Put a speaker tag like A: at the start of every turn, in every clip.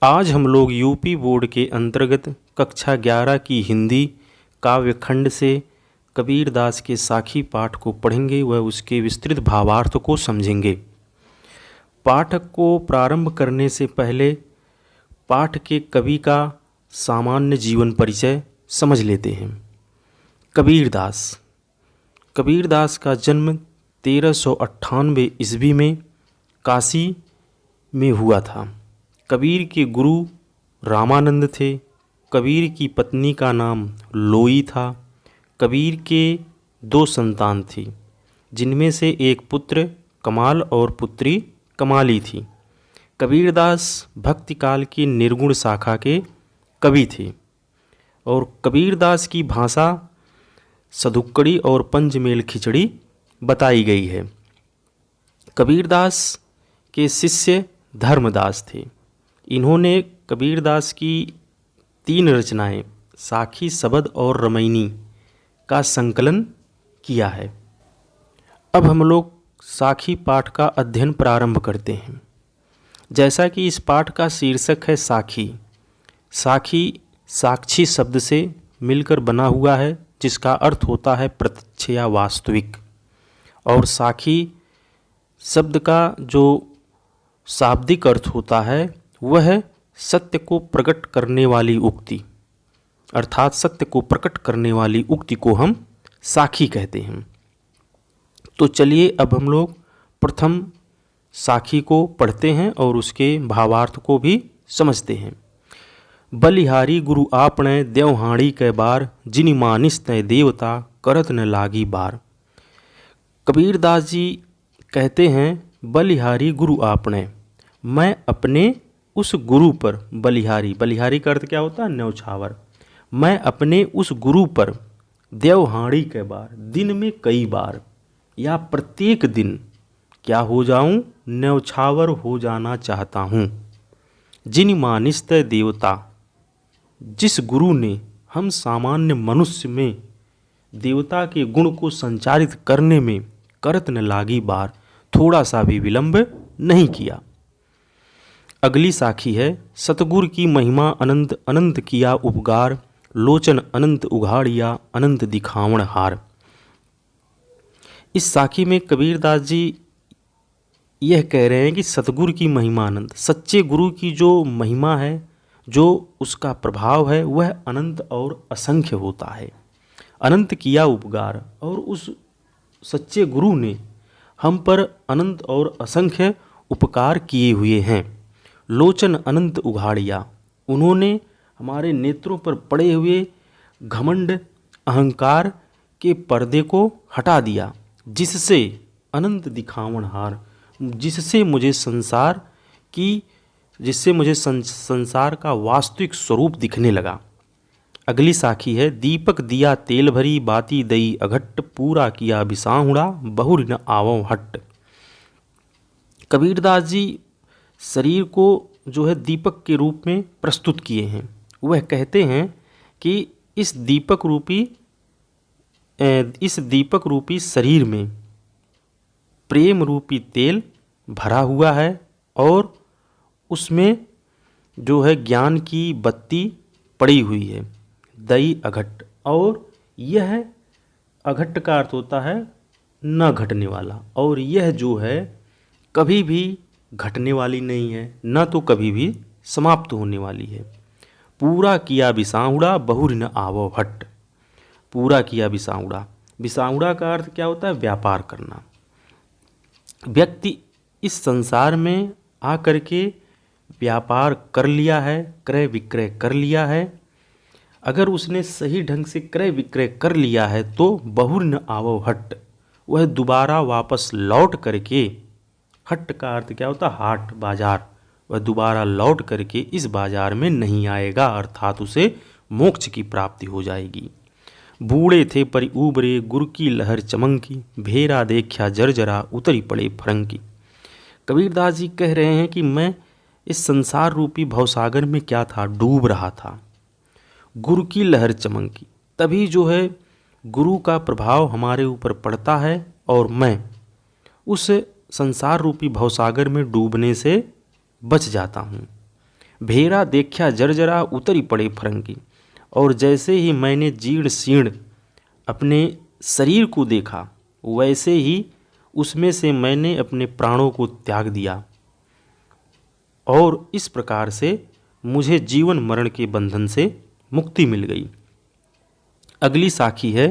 A: आज हम लोग यूपी बोर्ड के अंतर्गत कक्षा 11 की हिंदी काव्यखंड से कबीरदास के साखी पाठ को पढ़ेंगे व उसके विस्तृत भावार्थ को समझेंगे। पाठक को प्रारंभ करने से पहले पाठ के कवि का सामान्य जीवन परिचय समझ लेते हैं। कबीरदास का जन्म 1398 ईस्वी में काशी में हुआ था। कबीर के गुरु रामानंद थे। कबीर की पत्नी का नाम लोई था। कबीर के 2 संतान थी, जिनमें से एक पुत्र कमाल और पुत्री कमाली थी। कबीरदास भक्ति काल की निर्गुण शाखा के कवि थे और कबीरदास की भाषा सदुक्कड़ी और पंचमेल खिचड़ी बताई गई है। कबीरदास के शिष्य धर्मदास थे। इन्होंने कबीरदास की 3 रचनाएं साखी, शबद और रामायणी का संकलन किया है। अब हम लोग साखी पाठ का अध्ययन प्रारंभ करते हैं। जैसा कि इस पाठ का शीर्षक है साखी। साखी साक्षी शब्द से मिलकर बना हुआ है, जिसका अर्थ होता है प्रत्यक्ष या वास्तविक। और साखी शब्द का जो शाब्दिक अर्थ होता है वह सत्य को प्रकट करने वाली उक्ति, अर्थात सत्य को प्रकट करने वाली उक्ति को हम साखी कहते हैं। तो चलिए अब हम लोग प्रथम साखी को पढ़ते हैं और उसके भावार्थ को भी समझते हैं। बलिहारी गुरु आपने देवहाड़ी के बार, जिनि मानिस तय देवता करत न लागी बार। कबीरदास जी कहते हैं, बलिहारी गुरु आपने, मैं अपने उस गुरु पर, बलिहारी का अर्थ क्या होता है? न्यौछावर। मैं अपने उस गुरु पर देवहाड़ी के बार, दिन में कई बार या प्रत्येक दिन क्या हो जाऊं? न्यौछावर हो जाना चाहता हूं। जिन मानिस्त देवता, जिस गुरु ने हम सामान्य मनुष्य में देवता के गुण को संचारित करने में करत न लागी बार, थोड़ा सा भी विलंब नहीं किया। अगली साखी है, सतगुरु की महिमा अनंत अनंत किया उपकार, लोचन अनंत उघाड़िया अनंत दिखावण हार। इस साखी में कबीरदास जी यह कह रहे हैं कि सतगुरु की महिमा अनंत, सच्चे गुरु की जो महिमा है, जो उसका प्रभाव है, वह अनंत और असंख्य होता है। अनंत किया उपकार, और उस सच्चे गुरु ने हम पर अनंत और असंख्य उपकार किए हुए हैं। लोचन अनंत उघाड़िया, उन्होंने हमारे नेत्रों पर पड़े हुए घमंड अहंकार के पर्दे को हटा दिया, जिससे अनंत दिखावण हार, जिससे मुझे संसार का वास्तविक स्वरूप दिखने लगा। अगली साखी है, दीपक दिया तेल भरी, बाती दई अघट्ट, पूरा किया बिसाहुड़ा बहुर न आवो हट्ट। कबीरदास जी शरीर को जो है दीपक के रूप में प्रस्तुत किए हैं। वह कहते हैं कि इस दीपक रूपी शरीर में प्रेम रूपी तेल भरा हुआ है और उसमें जो है ज्ञान की बत्ती पड़ी हुई है। दई अघट्ट, और यह अघट्ट का अर्थ होता है न घटने वाला, और यह जो है कभी भी घटने वाली नहीं है, न तो कभी भी समाप्त होने वाली है। पूरा किया बिसाहुड़ा बहुर न आवो हट्ट। पूरा किया बिसाहुड़ा, बिसाहुड़ा का अर्थ क्या होता है? व्यापार करना। व्यक्ति इस संसार में आकर के व्यापार कर लिया है, क्रय विक्रय कर लिया है। अगर उसने सही ढंग से क्रय विक्रय कर लिया है तो बहुर न आवो हट्ट, वह दोबारा वापस लौट करके, हट्ट का अर्थ क्या होता है? हाट, बाजार। वह दोबारा लौट करके इस बाजार में नहीं आएगा, अर्थात उसे मोक्ष की प्राप्ति हो जाएगी। बूढ़े थे परि ऊबरे, गुर की लहर चमंकी, भेरा देखा जर्जरा उतरी पड़े फरंकी। कबीरदास जी कह रहे हैं कि मैं इस संसार रूपी भवसागर में क्या था? डूब रहा था। गुरु की लहर चमंकी, तभी जो है गुरु का प्रभाव हमारे ऊपर पड़ता है और मैं उस संसार रूपी भवसागर में डूबने से बच जाता हूँ। भेरा देखा जर्जरा उतरी पड़े फरंगी। और जैसे ही मैंने जीर्ण शीर्ण अपने शरीर को देखा, वैसे ही उसमें से मैंने अपने प्राणों को त्याग दिया, और इस प्रकार से मुझे जीवन मरण के बंधन से मुक्ति मिल गई। अगली साखी है,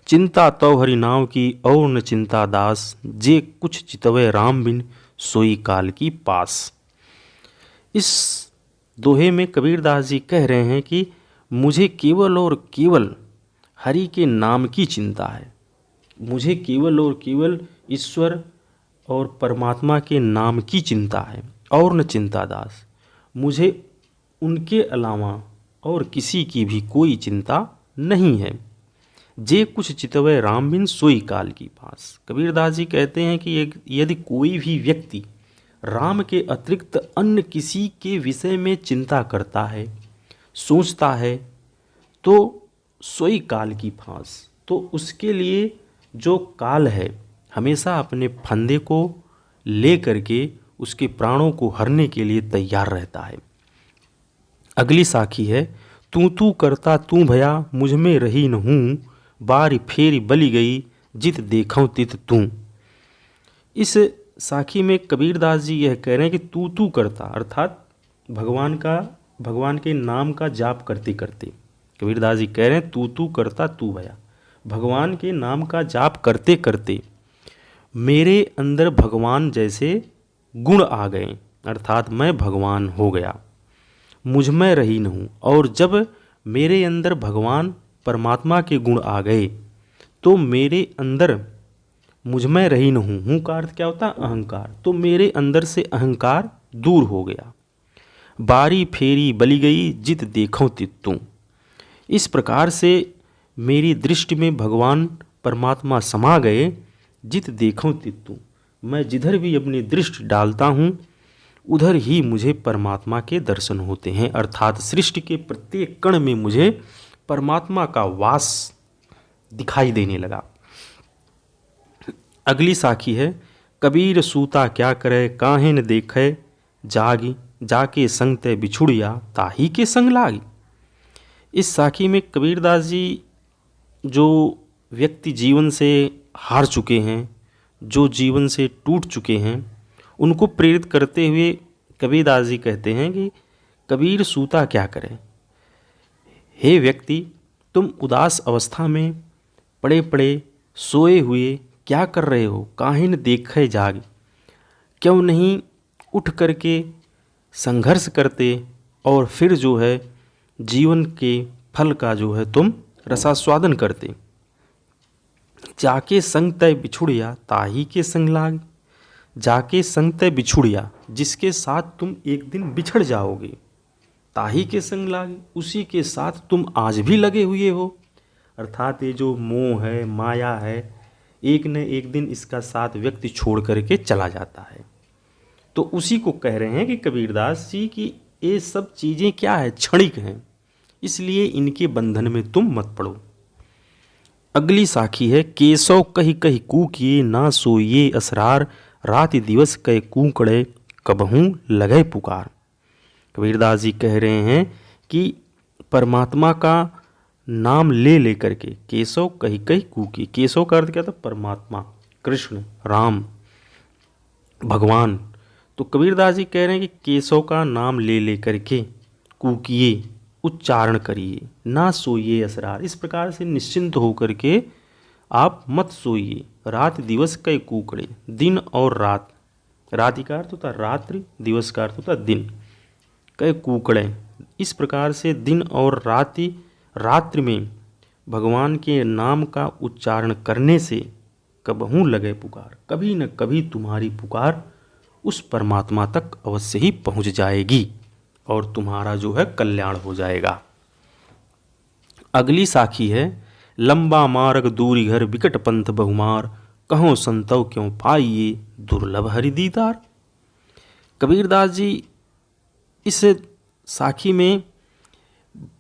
A: चिंता तो हरि नाम की और न चिंता दास, जे कुछ चितवे राम बिन सोई काल की पास। इस दोहे में कबीरदास जी कह रहे हैं कि मुझे केवल और केवल हरि के नाम की चिंता है, मुझे केवल और केवल ईश्वर और परमात्मा के नाम की चिंता है, और न चिंता दास, मुझे उनके अलावा और किसी की भी कोई चिंता नहीं है। जे कुछ चितवै राम बिन सोई काल की पास। कबीरदास जी कहते हैं कि यदि कोई भी व्यक्ति राम के अतिरिक्त अन्य किसी के विषय में चिंता करता है, सोचता है, तो सोई काल की फांस, तो उसके लिए जो काल है हमेशा अपने फंदे को ले करके उसके प्राणों को हरने के लिए तैयार रहता है। अगली साखी है, तू करता तू भया मुझ में रही न हूँ, बारी फेरी बली गई जित देखऊं तित तू। इस साखी में कबीरदास जी यह कह रहे हैं कि तू करता, अर्थात भगवान के नाम का जाप करते करते कबीरदास जी कह रहे हैं तू करता तू भया, भगवान के नाम का जाप करते करते मेरे अंदर भगवान जैसे गुण आ गए, अर्थात मैं भगवान हो गया, मुझ में रही न हूँ। और जब मेरे अंदर भगवान परमात्मा के गुण आ गए तो मेरे अंदर मुझ में रही न हूँ का अर्थ क्या होता है? अहंकार। तो मेरे अंदर से अहंकार दूर हो गया। बारी फेरी बली गई जित देखऊं तित तू। इस प्रकार से मेरी दृष्टि में भगवान परमात्मा समा गए, जित देखऊं तित तू। मैं जिधर भी अपनी दृष्टि डालता हूँ उधर ही मुझे परमात्मा के दर्शन होते हैं, अर्थात सृष्टि के प्रत्येक कण में मुझे परमात्मा का वास दिखाई देने लगा। अगली साखी है, कबीर सूता क्या करे काहे न देखे, जागी जाके संग ते बिछुड़िया ताही के संग लागी। इस साखी में कबीरदास जी जो व्यक्ति जीवन से हार चुके हैं, जो जीवन से टूट चुके हैं, उनको प्रेरित करते हुए कबीरदास जी कहते हैं कि कबीर सूता क्या करे, हे व्यक्ति तुम उदास अवस्था में पड़े पड़े सोए हुए क्या कर रहे हो, काहे न देखे जाग, क्यों नहीं उठ करके संघर्ष करते और फिर जो है जीवन के फल का जो है तुम रसास्वादन करते। जाके संग तय बिछुड़िया ताही के संग लाग, जाके संग तय बिछुड़िया जिसके साथ तुम एक दिन बिछड़ जाओगे, ताही के संग लागे उसी के साथ तुम आज भी लगे हुए हो। अर्थात ये जो मोह है, माया है, एक न एक दिन इसका साथ व्यक्ति छोड़ करके चला जाता है। तो उसी को कह रहे हैं कि कबीरदास जी की ये सब चीज़ें क्या है, क्षणिक हैं, इसलिए इनके बंधन में तुम मत पड़ो। अगली साखी है, केशव कही कही कूकिए ना सोइए असरार, रात दिवस कह कूकड़े कबहूँ लगे पुकार। कबीरदास जी कह रहे हैं कि परमात्मा का नाम ले लेकर के केशव कही कही कूकी। केशव का अर्थ क्या था? परमात्मा, कृष्ण, राम, भगवान। तो कबीरदास जी कह रहे हैं कि केशव का नाम ले लेकर के कूकिए, उच्चारण करिए, ना सोइए असरार। इस प्रकार से निश्चिंत होकर के आप मत सोइए। रात दिवस कई कूकड़े, दिन और रात, राति का अर्थ होता रात्रि, दिवस का अर्थ होता दिन, कई कूकड़े। इस प्रकार से दिन और रात्रि में भगवान के नाम का उच्चारण करने से कबहूँ लगे पुकार, कभी न कभी तुम्हारी पुकार उस परमात्मा तक अवश्य ही पहुँच जाएगी और तुम्हारा जो है कल्याण हो जाएगा। अगली साखी है, लंबा मार्ग दूरी घर विकट पंथ बहुमार, कहो संतव क्यों पाइए दुर्लभ हरि दीदार। कबीरदास जी इस साखी में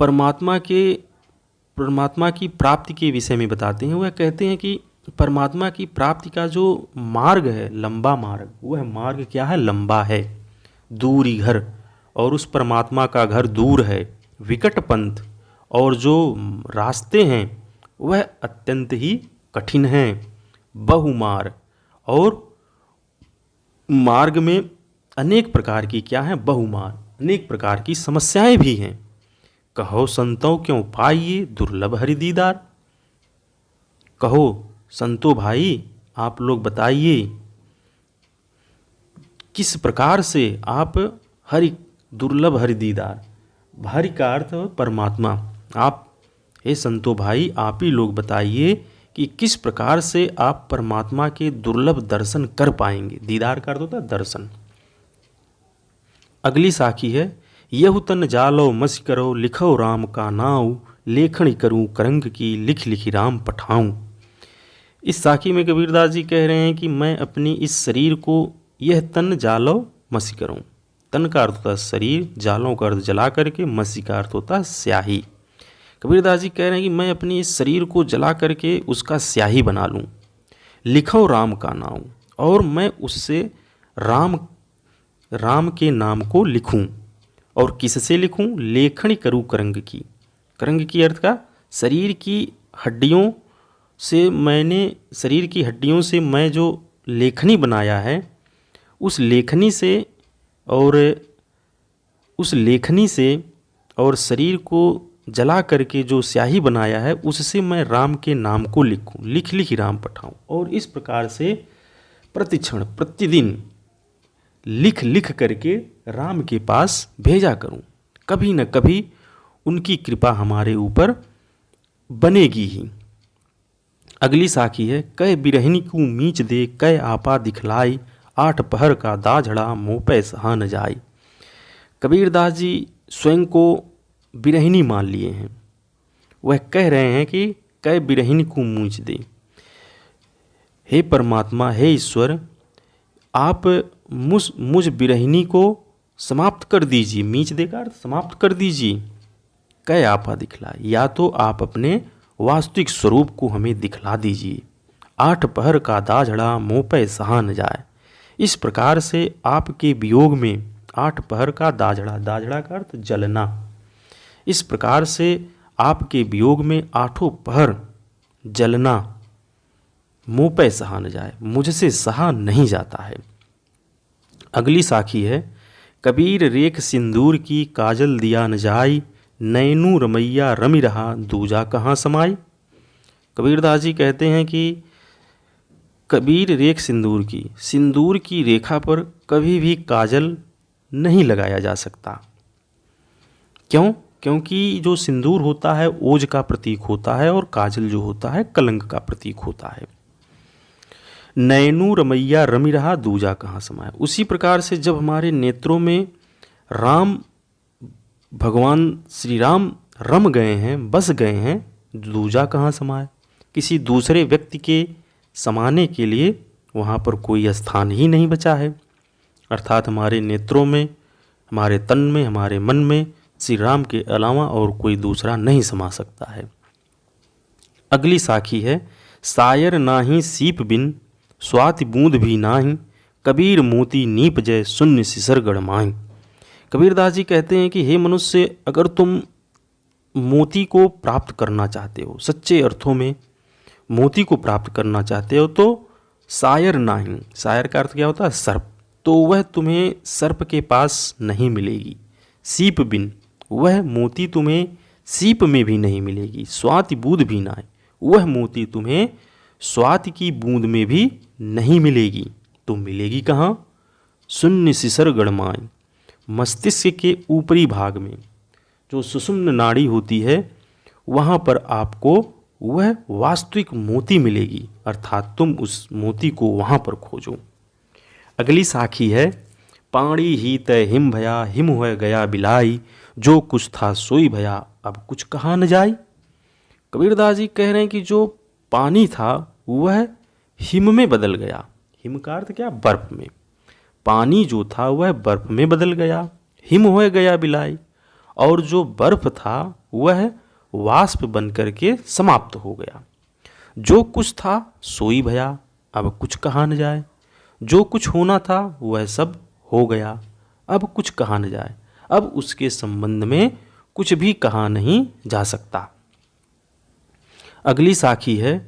A: परमात्मा की प्राप्ति के विषय में बताते हैं। वह कहते हैं कि परमात्मा की प्राप्ति का जो मार्ग है, लंबा मार्ग, वह मार्ग क्या है? लंबा है। दूरी घर, और उस परमात्मा का घर दूर है, विकट पंथ, और जो रास्ते हैं वह अत्यंत ही कठिन हैं। बहुमार, और मार्ग में अनेक प्रकार की क्या है, बहुमार, अनेक प्रकार की समस्याएं भी हैं। कहो संतों क्यों पाइए दुर्लभ हरि दीदार। कहो संतो भाई आप लोग बताइए किस प्रकार से आप हरि दुर्लभ हरि दीदार, हरि का अर्थ परमात्मा, आप हे संतो भाई आप ही लोग बताइए कि किस प्रकार से आप परमात्मा के दुर्लभ दर्शन कर पाएंगे। दीदार का अर्थ होता है दर्शन। अगली साखी है, यहु तन जालो मस करो लिखो राम का नाऊ, लेखनी करूं करंग की लिख लिखी राम पठाऊं। इस साखी में कबीरदास जी कह रहे हैं कि मैं अपनी इस शरीर को यह तन जालो मसी करूं। तन का अर्थ होता है शरीर, जालों का अर्थ जला करके, मसी का अर्थ होता है स्याही। कबीरदास जी कह रहे हैं कि मैं अपनी इस शरीर को जला करके उसका स्याही बना लूं, लिखो राम का नाम, और मैं उससे राम के नाम को लिखूं। और किससे लिखूं? लेखनी करूं करंग की। करंग की अर्थ का शरीर की हड्डियों से, मैंने शरीर की हड्डियों से मैं जो लेखनी बनाया है, उस लेखनी से और शरीर को जला करके जो स्याही बनाया है उससे मैं राम के नाम को लिखूं, लिख लिख राम पठाऊं। और इस प्रकार से प्रतिक्षण प्रतिदिन लिख लिख करके राम के पास भेजा करूं। कभी न कभी उनकी कृपा हमारे ऊपर बनेगी ही। अगली साखी है, कै बिरहिनी को मीच दे कै आपा दिखलाई, आठ पहर का दाझड़ा मुँह पे सहा न जाई। कबीरदास जी स्वयं को बिरहिनी मान लिए हैं। वह कह रहे हैं कि कै बिरहिनी को मूंछ दे, हे परमात्मा, हे ईश्वर, आप मुझ बिरहिनी को समाप्त कर दीजिए। मीच देकर समाप्त कर दीजिए। कै आपा दिखलाए, या तो आप अपने वास्तविक स्वरूप को हमें दिखला दीजिए। आठ पहर का दाझड़ा मुँह पे सहा न जाए। इस प्रकार से आपके वियोग में आठ पहर का दाझड़ा, दाझड़ा का अर्थ जलना, इस प्रकार से आपके वियोग में आठों पहर जलना मुँह पे सहा न जाए, मुझसे सहा नहीं जाता है। अगली साखी है, कबीर रेख सिंदूर की काजल दिया न जाई, नैनू रमैया रमि रहा दूजा कहाँ समाई। कबीरदास जी कहते हैं कि कबीर रेख सिंदूर की रेखा पर कभी भी काजल नहीं लगाया जा सकता। क्यों? क्योंकि जो सिंदूर होता है ओज का प्रतीक होता है और काजल जो होता है कलंक का प्रतीक होता है। नैनू रमैया रमि रहा दूजा कहाँ समाया। उसी प्रकार से जब हमारे नेत्रों में राम भगवान श्री राम रम गए हैं, बस गए हैं, दूजा कहाँ समाए। किसी दूसरे व्यक्ति के समाने के लिए वहाँ पर कोई स्थान ही नहीं बचा है। अर्थात हमारे नेत्रों में, हमारे तन में, हमारे मन में श्री राम के अलावा और कोई दूसरा नहीं समा सकता है। अगली साखी है, सायर नाही सीप बिन स्वाति बूंद भी नाही, कबीर मोती नीप जय शून्य सिसर गढ़माई। कबीरदास जी कहते हैं कि हे मनुष्य, अगर तुम मोती को प्राप्त करना चाहते हो, सच्चे अर्थों में मोती को प्राप्त करना चाहते हो, तो सायर नाही, सायर का अर्थ क्या होता है? सर्प, तो वह तुम्हें सर्प के पास नहीं मिलेगी। सीप बिन, वह मोती तुम्हें सीप में भी नहीं मिलेगी। स्वाति बूंद भी ना, वह मोती तुम्हें स्वाति की बूंद में भी नहीं मिलेगी। तो मिलेगी कहाँ? शून्य सिसर गढ़माई, मस्तिष्क के ऊपरी भाग में जो सुषुम्न नाड़ी होती है वहाँ पर आपको वह वास्तविक मोती मिलेगी। अर्थात तुम उस मोती को वहाँ पर खोजो। अगली साखी है, पाणी ही तय हिम भया हिम हुए गया बिलाई, जो कुछ था सोई भया अब कुछ कहा न जाई। कबीरदास जी कह रहे हैं कि जो पानी था वह हिम में बदल गया। हिम का अर्थ क्या? बर्फ में। पानी जो था वह बर्फ में बदल गया, हिम हो गया बिलाई, और जो बर्फ था वह वाष्प बन करके समाप्त हो गया। जो कुछ था सोई भया अब कुछ कहा न जाए। जो कुछ होना था वह सब हो गया, अब कुछ कहा न जाए। अब उसके संबंध में कुछ भी कहा नहीं जा सकता। अगली साखी है,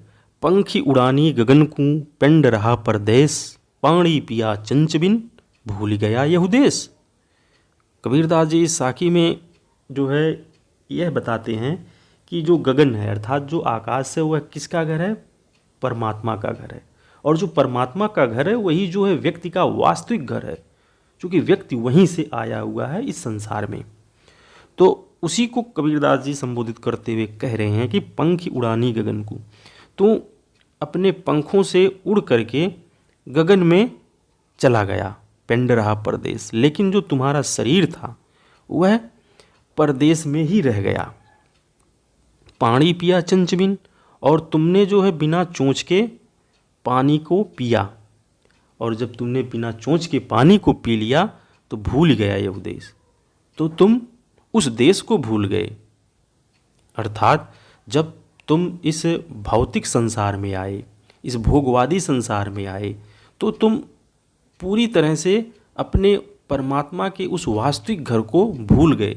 A: पंखी उड़ानी गगन को पेंड रहा परदेश, पानी पिया चंच बिन भूल गया यहु देश। कबीरदास जी इस साखी में जो है यह बताते हैं कि जो गगन है अर्थात जो आकाश है वह किसका घर है? परमात्मा का घर है। और जो परमात्मा का घर है वही जो है व्यक्ति का वास्तविक घर है, क्योंकि व्यक्ति वहीं से आया हुआ है इस संसार में। तो उसी को कबीरदास जी संबोधित करते हुए कह रहे हैं कि पंखी उड़ानी गगन को, तो अपने पंखों से उड़ करके गगन में चला गया, पेंड रहा परदेश, लेकिन जो तुम्हारा शरीर था वह परदेश में ही रह गया। पानी पिया चंच बिन, और तुमने जो है बिना चोंच के पानी को पिया, और जब तुमने बिना चोंच के पानी को पी लिया तो भूल गया यह देश, तो तुम उस देश को भूल गए। अर्थात जब तुम इस भौतिक संसार में आए, इस भोगवादी संसार में आए, तो तुम पूरी तरह से अपने परमात्मा के उस वास्तविक घर को भूल गए।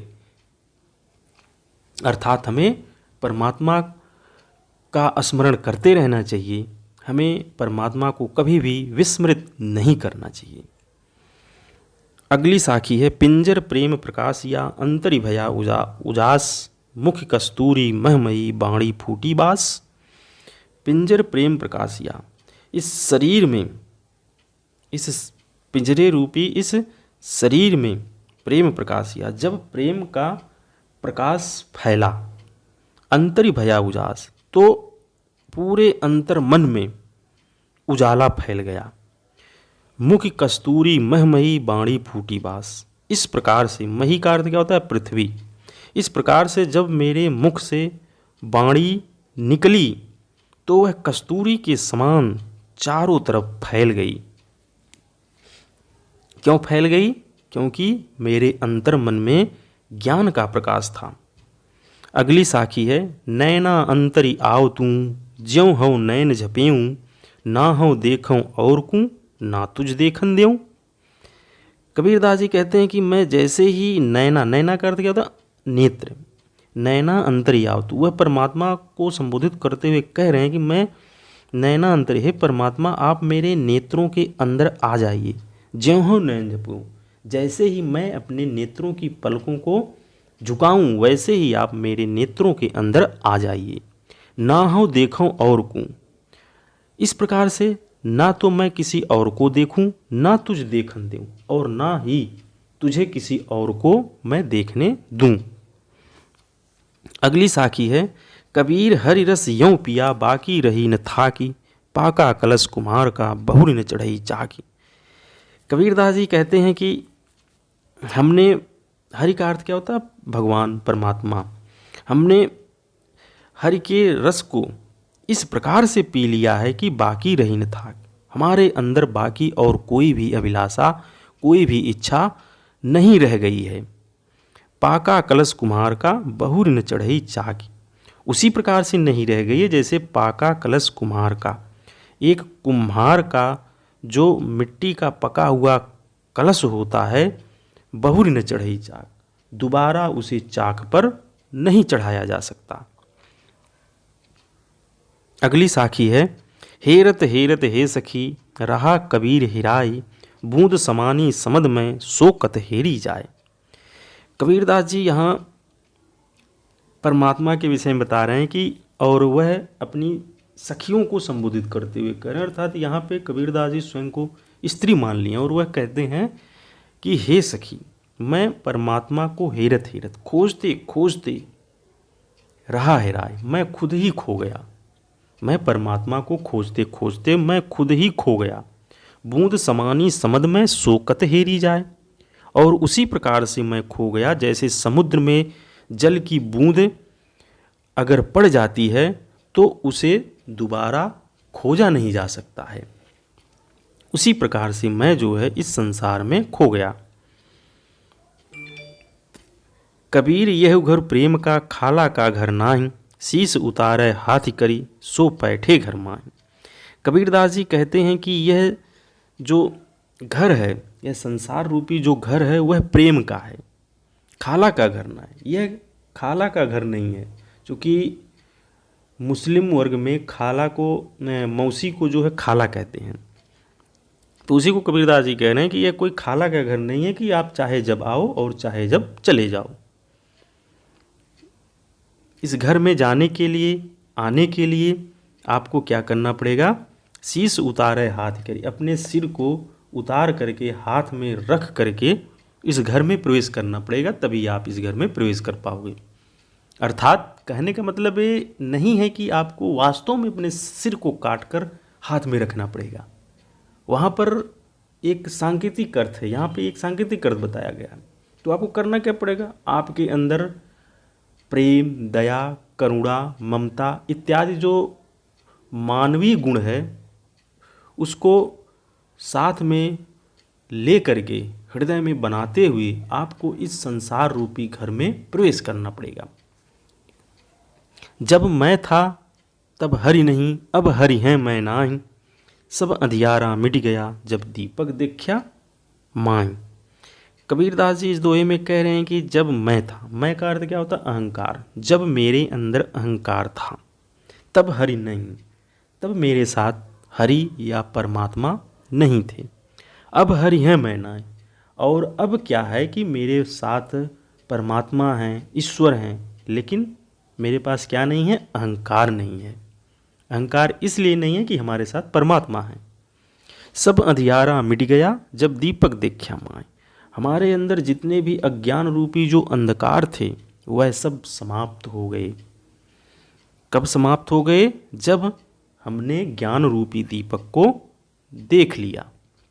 A: अर्थात हमें परमात्मा का स्मरण करते रहना चाहिए, हमें परमात्मा को कभी भी विस्मृत नहीं करना चाहिए। अगली साखी है, पिंजर प्रेम प्रकाशिया अंतरि भया उजास, मुख कस्तूरी महमयी बाणी फूटी बास। पिंजर प्रेम प्रकाशिया, इस शरीर में, इस पिंजरे रूपी इस शरीर में प्रेम प्रकाशिया, जब प्रेम का प्रकाश फैला, अंतरि भया उजास, तो पूरे अंतर मन में उजाला फैल गया। मुख कस्तूरी महमही बाणी फूटी बास, इस प्रकार से, मही का अर्थ क्या होता है? पृथ्वी। इस प्रकार से जब मेरे मुख से बाणी निकली तो वह कस्तूरी के समान चारों तरफ फैल गई। क्यों फैल गई? क्योंकि मेरे अंतर मन में ज्ञान का प्रकाश था। अगली साखी है, नैना अंतरि आओ तू, ज्यों हूँ नैन झपेऊँ, ना हूँ देखूँ और कूँ, ना तुझ देखन देऊँ। कबीरदास जी कहते हैं कि मैं जैसे ही नैना, नैना का अर्थ क्या होता? नेत्र। नैना अंतरि आओ तू, वह परमात्मा को संबोधित करते हुए कह रहे हैं कि मैं नैना अंतरि, हे परमात्मा आप मेरे नेत्रों के अंदर आ जाइए। ज्यों हूँ नैन झपेऊँ, जैसे ही मैं अपने नेत्रों की पलकों को झुकाऊं वैसे ही आप मेरे नेत्रों के अंदर आ जाइए। ना हो देखूं और को, इस प्रकार से ना तो मैं किसी और को देखूं, ना तुझ देखन दूं, और ना ही तुझे किसी और को मैं देखने दूं। अगली साखी है, कबीर हरि रस यों पिया बाकी रही न था की, पाका कलश कुम्हार का बहुरी न चढ़ई चाकी। कबीरदास जी कहते हैं कि हमने, हरि का अर्थ क्या होता है? भगवान परमात्मा। हमने हरि के रस को इस प्रकार से पी लिया है कि बाकी रही न था, हमारे अंदर बाकी और कोई भी अभिलाषा, कोई भी इच्छा नहीं रह गई है। पाका कलश कुम्हार का बहुरी न चढ़ई चाकी, उसी प्रकार से नहीं रह गई है जैसे पाका कलश कुम्हार का, एक कुम्हार का जो मिट्टी का पका हुआ कलश होता है, बहुरी न चढ़ई चाक, दोबारा उसे चाक पर नहीं चढ़ाया जा सकता। अगली साखी है, हेरत हेरत हे सखी रहा कबीर हिराई, बूंद समानी समद में सोकत हेरी जाए। कबीरदास जी यहाँ परमात्मा के विषय में बता रहे हैं कि, और वह अपनी सखियों को संबोधित करते हुए कह रहे हैं, अर्थात यहाँ पे कबीरदास जी स्वयं को स्त्री मान लिए और वह कहते हैं कि हे सखी, मैं परमात्मा को हेरत हेरत, खोजते खोजते रहा हेराए, मैं खुद ही खो गया। मैं परमात्मा को खोजते खोजते मैं खुद ही खो गया। बूंद समानी समद में सोकत हेरी जाए, और उसी प्रकार से मैं खो गया जैसे समुद्र में जल की बूंद अगर पड़ जाती है तो उसे दोबारा खोजा नहीं जा सकता है, उसी प्रकार से मैं जो है इस संसार में खो गया। कबीर यह घर प्रेम का खाला का घर नाही, शीश उतारे हाथी करी सो पैठे घर माही। कबीरदास जी कहते हैं कि यह जो घर है, यह संसार रूपी जो घर है वह प्रेम का है, खाला का घर ना है, यह खाला का घर नहीं है। क्योंकि मुस्लिम वर्ग में खाला को मौसी को जो है खाला कहते हैं। तो उसी को कबीरदास जी कह रहे हैं कि यह कोई खाला का घर नहीं है कि आप चाहे जब आओ और चाहे जब चले जाओ। इस घर में जाने के लिए, आने के लिए आपको क्या करना पड़ेगा? शीश उतारे हाथ करिए, अपने सिर को उतार करके हाथ में रख करके इस घर में प्रवेश करना पड़ेगा, तभी आप इस घर में प्रवेश कर पाओगे। अर्थात कहने का मतलब ये नहीं है कि आपको वास्तव में अपने सिर को काट कर हाथ में रखना पड़ेगा। वहाँ पर एक सांकेतिक अर्थ है, यहाँ पे एक सांकेतिक अर्थ बताया गया है। तो आपको करना क्या पड़ेगा? आपके अंदर प्रेम, दया, करुणा, ममता इत्यादि जो मानवीय गुण है उसको साथ में ले करके हृदय में बनाते हुए आपको इस संसार रूपी घर में प्रवेश करना पड़ेगा। जब मैं था तब हरि नहीं, अब हरि हैं मैं नाही, सब अंधियारा मिट गया जब दीपक देखा माई। कबीरदास जी इस दोहे में कह रहे हैं कि जब मैं था, मैं का अर्थ क्या होता? अहंकार। जब मेरे अंदर अहंकार था तब हरि नहीं, तब मेरे साथ हरि या परमात्मा नहीं थे। अब हरि हैं मैं नाही, और अब क्या है कि मेरे साथ परमात्मा हैं, ईश्वर हैं, लेकिन मेरे पास क्या नहीं है? अहंकार नहीं है। अहंकार इसलिए नहीं है कि हमारे साथ परमात्मा है। सब अंधियारा मिट गया जब दीपक देखा माय। हमारे अंदर जितने भी अज्ञान रूपी जो अंधकार थे वह सब समाप्त हो गए। कब समाप्त हो गए? जब हमने ज्ञान रूपी दीपक को देख लिया।